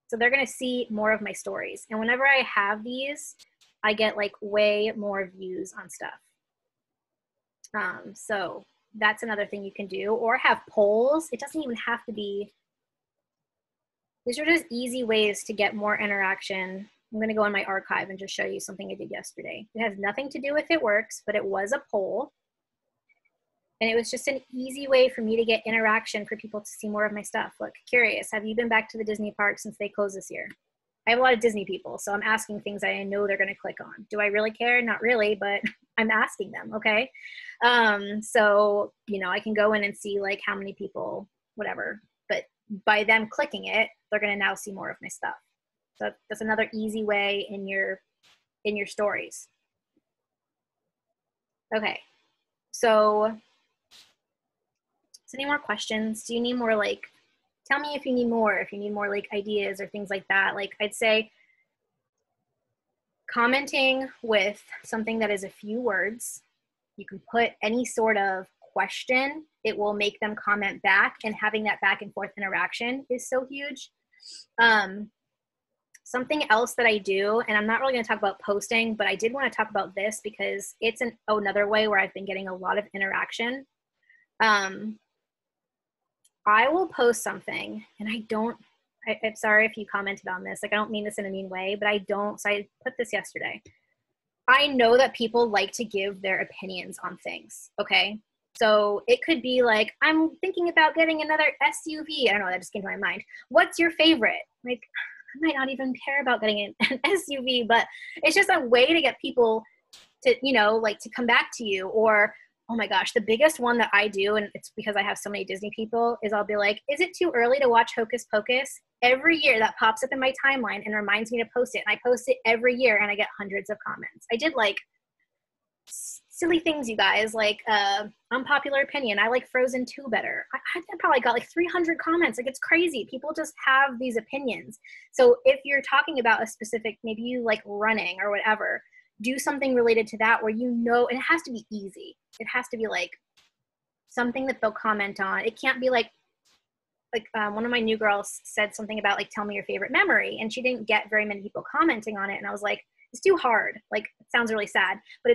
So they're gonna see more of my stories. And whenever I have these, I get like way more views on stuff. So that's another thing you can do, or have polls. It doesn't even have to be, these are just easy ways to get more interaction. I'm gonna go in my archive and just show you something I did yesterday. It has nothing to do with It Works, but it was a poll. And it was just an easy way for me to get interaction for people to see more of my stuff. Look, curious, have you been back to the Disney park since they closed this year? I have a lot of Disney people, so I'm asking things I know they're gonna click on. Do I really care? Not really, but I'm asking them, okay? So, you know, I can go in and see like how many people, whatever, but by them clicking it, they're gonna now see more of my stuff. So that's another easy way in your stories. Okay, so any more questions? Do you need more, like, tell me if you need more like ideas or things like that. Like I'd say commenting with something that is a few words, you can put any sort of question, it will make them comment back, and having that back and forth interaction is so huge. Something else that I do, and I'm not really going to talk about posting, but I did want to talk about this because it's another way where I've been getting a lot of interaction. I will post something, and I'm sorry if you commented on this, like I don't mean this in a mean way, but I don't, so I put this yesterday. I know that people like to give their opinions on things, okay? So it could be like, I'm thinking about getting another SUV. I don't know, that just came to my mind. What's your favorite? Like, I might not even care about getting an SUV, but it's just a way to get people to, you know, like to come back to you. Or, oh my gosh, the biggest one that I do, and it's because I have so many Disney people, is I'll be like, is it too early to watch Hocus Pocus? Every year that pops up in my timeline and reminds me to post it. And I post it every year and I get hundreds of comments. I did like silly things, you guys, like unpopular opinion. I like Frozen 2 better. I probably got like 300 comments. Like it's crazy. People just have these opinions. So if you're talking about a specific, maybe you like running or whatever, do something related to that where you know, and it has to be easy. It has to be like something that they'll comment on. It can't be like one of my new girls said something about like, tell me your favorite memory. And she didn't get very many people commenting on it. And I was like, it's too hard. Like, it sounds really sad, but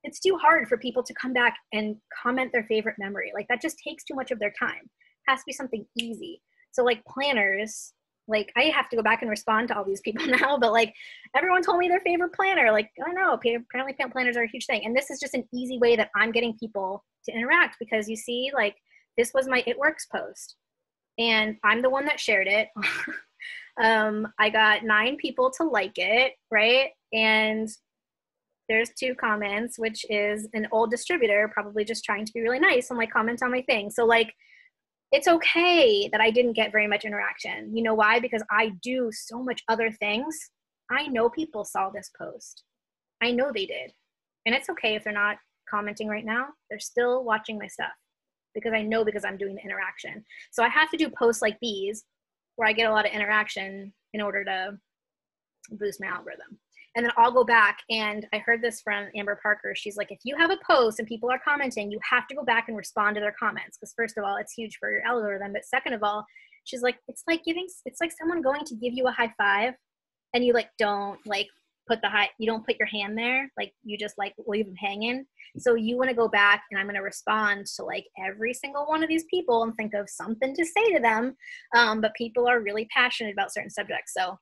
it's too hard for people to come back and comment their favorite memory. Like that just takes too much of their time. It has to be something easy. So like planners, like I have to go back and respond to all these people now, but like everyone told me their favorite planner. Like, I don't know, apparently planners are a huge thing. And this is just an easy way that I'm getting people to interact, because you see, like this was my It Works post and I'm the one that shared it. I got 9 people to like it, right? And there's 2 comments, which is an old distributor probably just trying to be really nice and like comment on my thing. So like, it's okay that I didn't get very much interaction. You know why? Because I do so much other things. I know people saw this post. I know they did. And it's okay if they're not commenting right now. They're still watching my stuff because I know, because I'm doing the interaction. So I have to do posts like these where I get a lot of interaction in order to boost my algorithm. And then I'll go back, and I heard this from Amber Parker. She's like, if you have a post and people are commenting, you have to go back and respond to their comments. Because first of all, it's huge for your algorithm. But second of all, she's like, it's like someone going to give you a high five, and you like don't like you don't put your hand there. Like you just like leave them hanging. So you want to go back, and I'm going to respond to like every single one of these people and think of something to say to them. But people are really passionate about certain subjects. So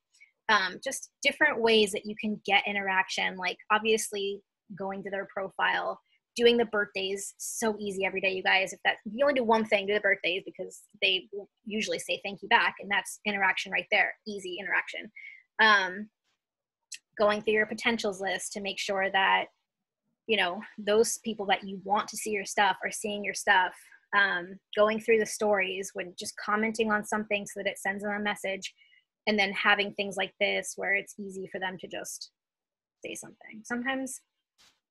just different ways that you can get interaction, like obviously going to their profile, doing the birthdays, so easy every day, you guys. If you only do one thing, do the birthdays, because they will usually say thank you back, and that's interaction right there, easy interaction. Going through your potentials list to make sure that, you know, those people that you want to see your stuff are seeing your stuff. Going through the stories, when just commenting on something so that it sends them a message. And then having things like this where it's easy for them to just say something. Sometimes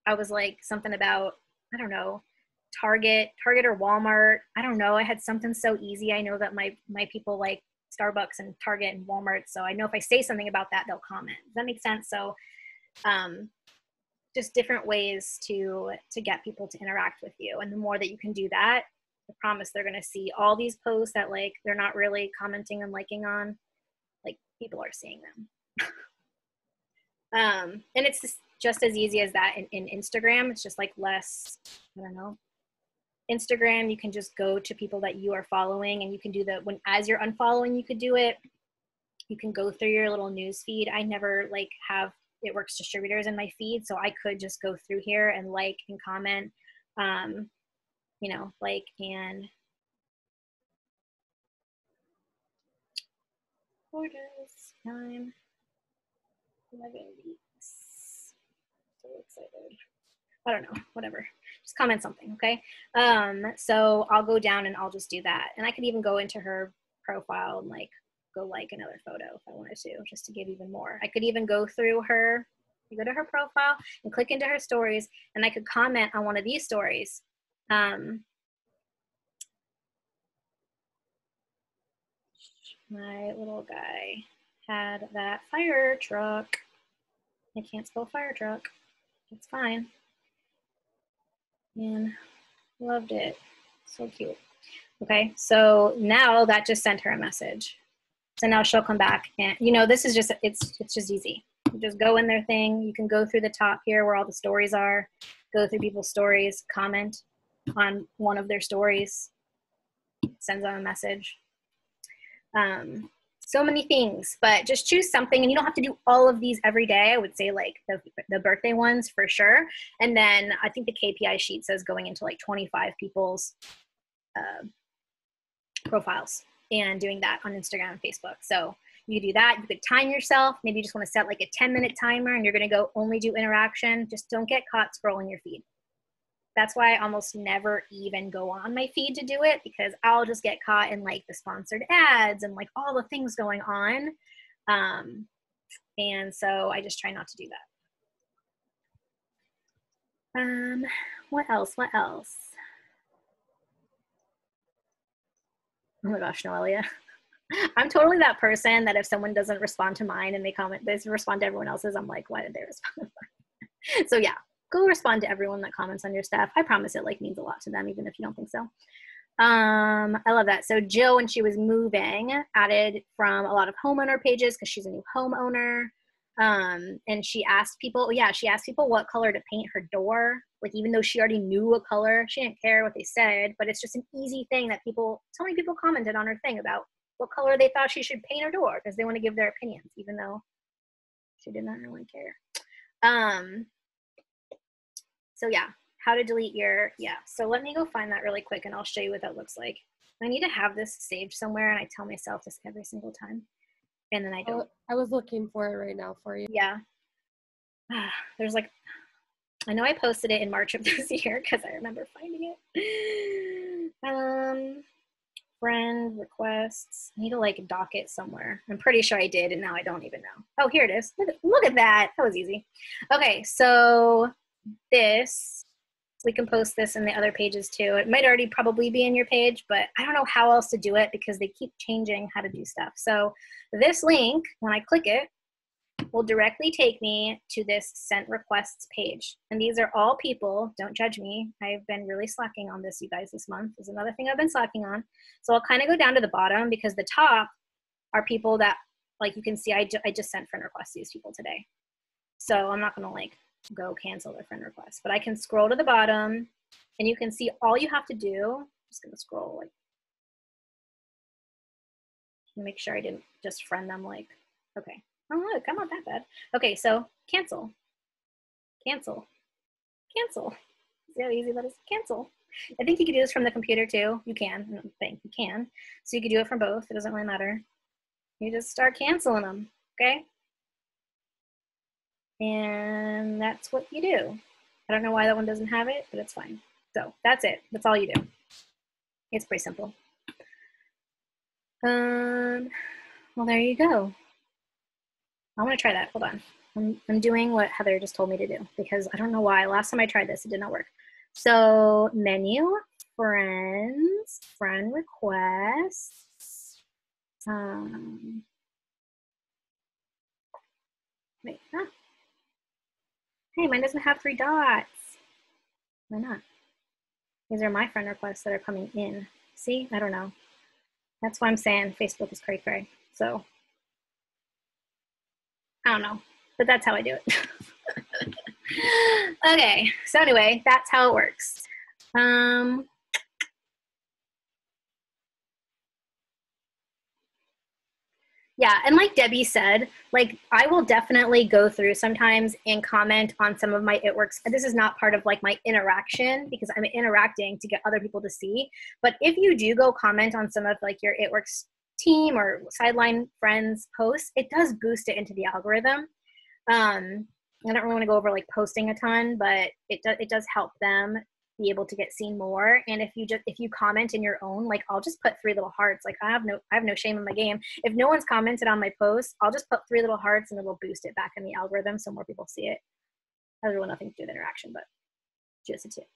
I was like something about, I don't know, Target or Walmart. I don't know. I had something so easy. I know that my people like Starbucks and Target and Walmart. So I know if I say something about that, they'll comment. Does that make sense? So just different ways to get people to interact with you. And the more that you can do that, I promise they're going to see all these posts that like they're not really commenting and liking on. Like people are seeing them. And it's just as easy as that in Instagram. It's just like less, I don't know. Instagram, you can just go to people that you are following, and you can do as you're unfollowing, you could do it. You can go through your little news feed. I never like have it works distributors in my feed. So I could just go through here and like and comment, you know, like, and orders time 11 weeks. So excited. I don't know, whatever. Just comment something, okay? So I'll go down and I'll just do that. And I could even go into her profile and like go like another photo if I wanted to, just to give even more. I could even go through her, you go to her profile and click into her stories, and I could comment on one of these stories. My little guy had that fire truck. I can't spell fire truck. It's fine. And loved it. So cute. Okay, so now that just sent her a message. So now she'll come back, and you know, this is just, it's just easy. You just go in their thing. You can go through the top here where all the stories are, go through people's stories, comment on one of their stories, sends them a message. So many things, but just choose something, and you don't have to do all of these every day. I would say like the birthday ones for sure. And then I think the KPI sheet says going into like 25 people's profiles and doing that on Instagram and Facebook. So you do that. You could time yourself. Maybe you just want to set like a 10-minute timer, and you're going to go only do interaction. Just don't get caught scrolling your feed. That's why I almost never even go on my feed to do it, because I'll just get caught in like the sponsored ads and like all the things going on. And so I just try not to do that. What else? Oh my gosh, Noelia. I'm totally that person that if someone doesn't respond to mine and they respond to everyone else's, I'm like, why did they respond to mine? So yeah, go respond to everyone that comments on your stuff. I promise it like means a lot to them, even if you don't think so. I love that. So Jill, when she was moving, added from a lot of homeowner pages because she's a new homeowner. And she asked people what color to paint her door. Like, even though she already knew a color, she didn't care what they said, but it's just an easy thing that so many people commented on her thing about what color they thought she should paint her door because they want to give their opinions, even though she did not really care. So yeah, how to delete so let me go find that really quick, and I'll show you what that looks like. I need to have this saved somewhere, and I tell myself this every single time, and then I don't. I was looking for it right now for you. Yeah. There's like, I know I posted it in March of this year because I remember finding it. Friend requests. I need to like dock it somewhere. I'm pretty sure I did, and now I don't even know. Oh, here it is. Look at that. That was easy. Okay, so we can post this in the other pages too. It might already probably be in your page, but I don't know how else to do it because they keep changing how to do stuff. So this link, when I click it, will directly take me to this sent requests page. And these are all people, don't judge me. I've been really slacking on this, you guys, this month. Is another thing I've been slacking on. So I'll kind of go down to the bottom because the top are people that, like you can see, I just sent friend requests to these people today. So I'm not gonna like go cancel their friend request, but I can scroll to the bottom and you can see all you have to do. I'm just gonna scroll like, make sure I didn't just friend them like, okay. Oh look, I'm not that bad. Okay, so cancel, cancel, cancel. See how easy that is? Cancel. I think you can do this from the computer too. You can, I don't think you can. So you can do it from both. It doesn't really matter. You just start canceling them, okay? And that's what you do. I don't know why that one doesn't have it, but it's fine. So that's it. That's all you do. It's pretty simple. Well, there you go. I want to try that. Hold on. I'm doing what Heather just told me to do because I don't know why. Last time I tried this, it did not work. So menu, friends, friend requests. Wait, huh? Hey, mine doesn't have 3 dots. Why not? These are my friend requests that are coming in. See, I don't know. That's why I'm saying Facebook is cray cray. So I don't know, but that's how I do it. Okay, so anyway, that's how it works. Yeah, and like Debbie said, like I will definitely go through sometimes and comment on some of my It Works. This is not part of like my interaction because I'm interacting to get other people to see. But if you do go comment on some of like your It Works team or sideline friends posts, it does boost it into the algorithm. I don't really want to go over like posting a ton, but it does help them be able to get seen more. And if you comment in your own, like I'll just put 3 little hearts. Like I have no shame in my game. If no one's commented on my post, I'll just put 3 little hearts and it'll boost it back in the algorithm so more people see it. Has really nothing to do with interaction, but just a tip.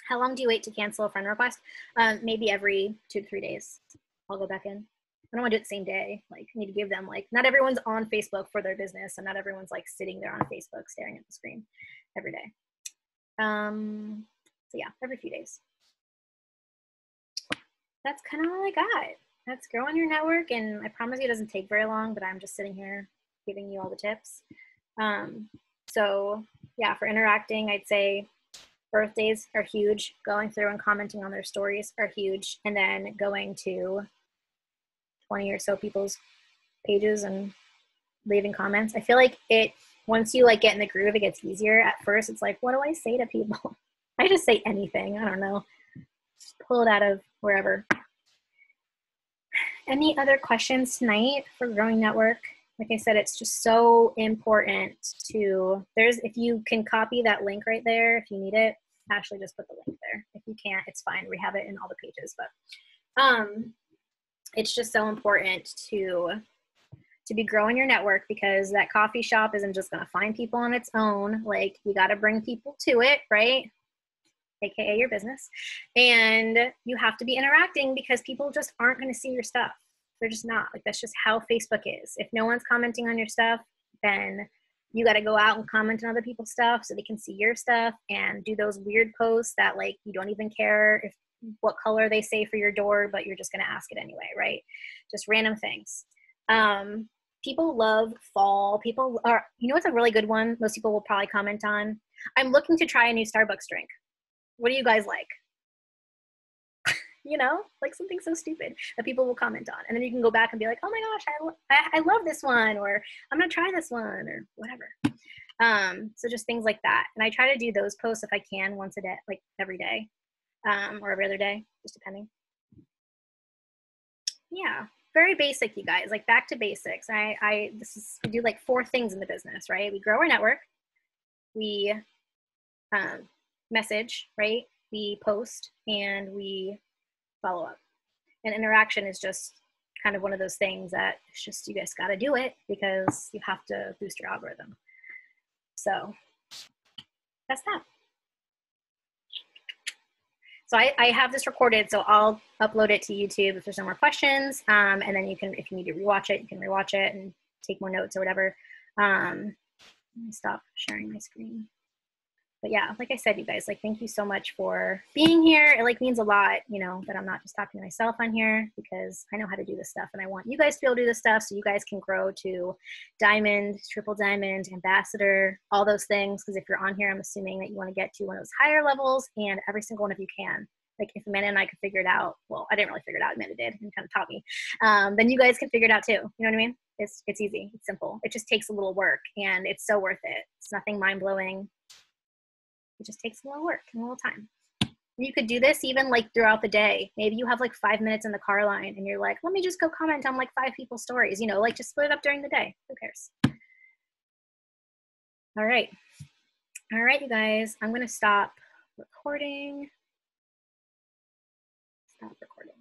How long do you wait to cancel a friend request? Maybe every 2 to 3 days. I'll go back in. I don't want to do it the same day. Like, I need to give them, like, not everyone's on Facebook for their business, and not everyone's, like, sitting there on Facebook staring at the screen every day. So, yeah, every few days. That's kind of all I got. That's growing your network, and I promise you it doesn't take very long, but I'm just sitting here giving you all the tips. So, yeah, for interacting, I'd say birthdays are huge. Going through and commenting on their stories are huge. And then going to 20 or so people's pages and leaving comments. I feel like once you like get in the groove, it gets easier. At first, it's like, what do I say to people? I just say anything. I don't know. Just pull it out of wherever. Any other questions tonight for growing network? Like I said, it's just so important if you can copy that link right there, if you need it, Ashley just put the link there. If you can't, it's fine. We have it in all the pages, but it's just so important to be growing your network because that coffee shop isn't just going to find people on its own. Like you got to bring people to it, right? AKA your business. And you have to be interacting because people just aren't going to see your stuff. They're just not. Like that's just how Facebook is. If no one's commenting on your stuff, then you got to go out and comment on other people's stuff so they can see your stuff and do those weird posts that like you don't even care what color they say for your door, but you're just going to ask it anyway, right? Just random things. People love fall. You know what's a really good one? Most people will probably comment on. I'm looking to try a new Starbucks drink. What do you guys like? You know, like something so stupid that people will comment on. And then you can go back and be like, oh my gosh, I love this one, or I'm going to try this one, or whatever. So just things like that. And I try to do those posts if I can once a day, like every day, or every other day, just depending. Yeah, very basic, you guys, like back to basics. We do like 4 things in the business, right? We grow our network, we message, right? We post, and we follow up. And interaction is just kind of one of those things that it's just, you guys got to do it because you have to boost your algorithm. So that's that. So I have this recorded, so I'll upload it to YouTube if there's no more questions. And then you can, if you need to rewatch it, you can rewatch it and take more notes or whatever. Let me stop sharing my screen. But yeah, like I said, you guys, like, thank you so much for being here. It like means a lot, you know, that I'm not just talking to myself on here, because I know how to do this stuff and I want you guys to be able to do this stuff so you guys can grow to diamond, triple diamond, ambassador, all those things. Because if you're on here, I'm assuming that you want to get to one of those higher levels, and every single one of you can. Like, if Amanda and I could figure it out, well, I didn't really figure it out, Amanda did and kind of taught me, then you guys can figure it out too. You know what I mean? It's easy, it's simple. It just takes a little work, and it's so worth it. It's nothing mind-blowing. It just takes a little work and a little time. You could do this even like throughout the day. Maybe you have like 5 minutes in the car line and you're like, let me just go comment on like 5 people's stories, you know, like just split it up during the day. Who cares? All right. All right, you guys, I'm going to stop recording. Stop recording.